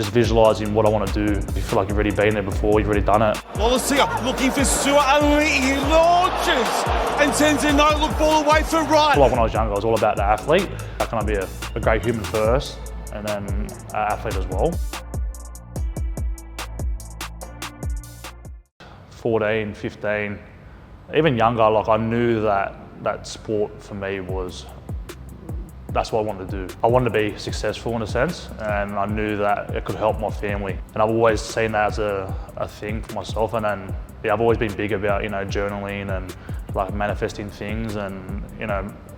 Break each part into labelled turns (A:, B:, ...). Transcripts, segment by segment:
A: just visualising what I want to do. If you feel like you've already been there before, you've already done it.
B: Wallabies looking for Suaalii. He launches and sends a no-look ball away for right.
A: Like when I was younger, I was all about the athlete. How can I be a great human first and then an athlete as well? 14, 15, even younger, like I knew that sport for me that's what I wanted to do. I wanted to be successful in a sense, and I knew that it could help my family. And I've always seen that as a thing for myself. And then, yeah, I've always been big about, journaling and like manifesting things. And,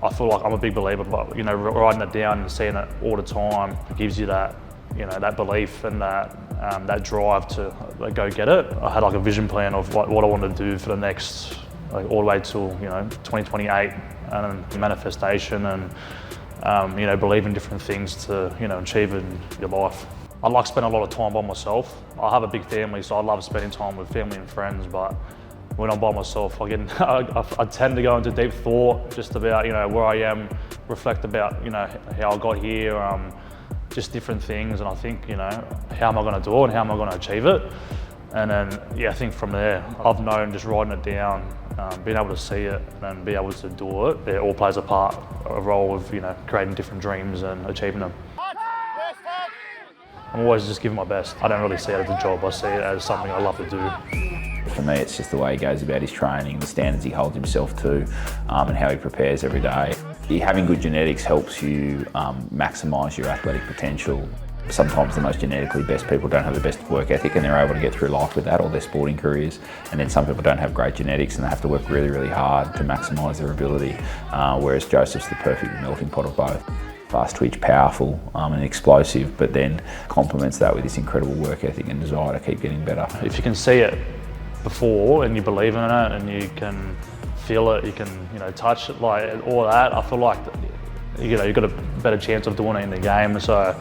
A: I feel like I'm a big believer, but, writing it down and seeing it all the time gives you that, that belief and that drive to go get it. I had like a vision plan of what I wanted to do for the next, all the way till 2028, and manifestation and believe in different things to achieve in your life. I like spending a lot of time by myself. I have a big family, so I love spending time with family and friends. But when I'm by myself, I tend to go into deep thought just about where I am, reflect about how I got here. Just different things, and I think, how am I going to do it and how am I going to achieve it? And then, yeah, I think from there, I've known just writing it down, being able to see it and be able to do it, it all plays a role of, creating different dreams and achieving them. I'm always just giving my best. I don't really see it as a job, I see it as something I love to do.
C: For me, it's just the way he goes about his training, the standards he holds himself to, and how he prepares every day. Having good genetics helps you maximise your athletic potential. Sometimes the most genetically best people don't have the best work ethic and they're able to get through life with that, or their sporting careers. And then some people don't have great genetics and they have to work really, really hard to maximise their ability, whereas Joseph's the perfect melting pot of both. Fast twitch, powerful and explosive, but then complements that with this incredible work ethic and desire to keep getting better.
A: If you can see it before and you believe in it and you can feel it, you can touch it, like all that, I feel like you've got a better chance of doing it in the game. So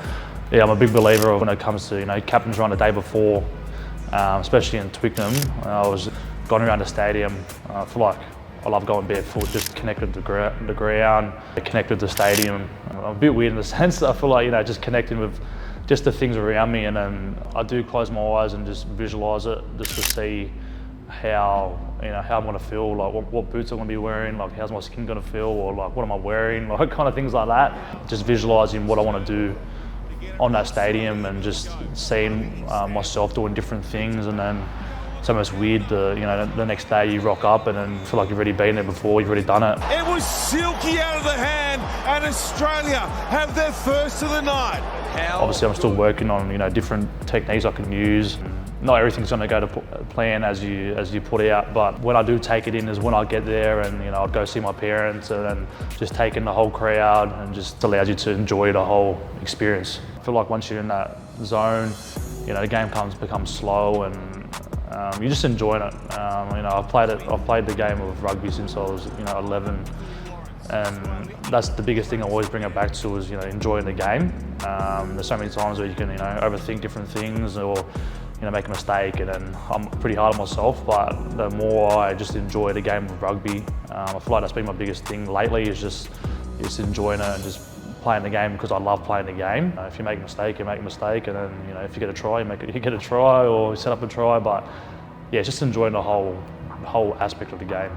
A: yeah, I'm a big believer of when it comes to captain's run the day before, especially in Twickenham. I was going around the stadium. I feel like I love going barefoot, just connected to the ground, connected to the stadium. I'm a bit weird in the sense that I feel like just connecting with just the things around me, and then I do close my eyes and just visualise it, just to see how how I'm going to feel, like what boots I'm going to be wearing, like how's my skin going to feel, or like what am I wearing, like kind of things like that. Just visualising what I want to do on that stadium and just seeing myself doing different things. And then it's almost weird, the next day you rock up and then feel like you've already been there before, you've already done it.
B: It was silky out of the hand, and Australia have their first of the night.
A: Obviously I'm still working on different techniques I can use. Not everything's going to go to plan as you put out, but when I do take it in is when I get there, and I'd go see my parents and then just take in the whole crowd, and just allows you to enjoy the whole experience. I feel like once you're in that zone, the game becomes slow and you're just enjoying it. I've played the game of rugby since I was 11, and that's the biggest thing I always bring it back to is enjoying the game. There's so many times where you can overthink different things or make a mistake, and then I'm pretty hard on myself. But the more I just enjoy the game of rugby, I feel like that's been my biggest thing lately, is just enjoying it and just playing the game because I love playing the game. If you make a mistake, you make a mistake, and then if you get a try, you get a try, or set up a try. But yeah, just enjoying the whole aspect of the game.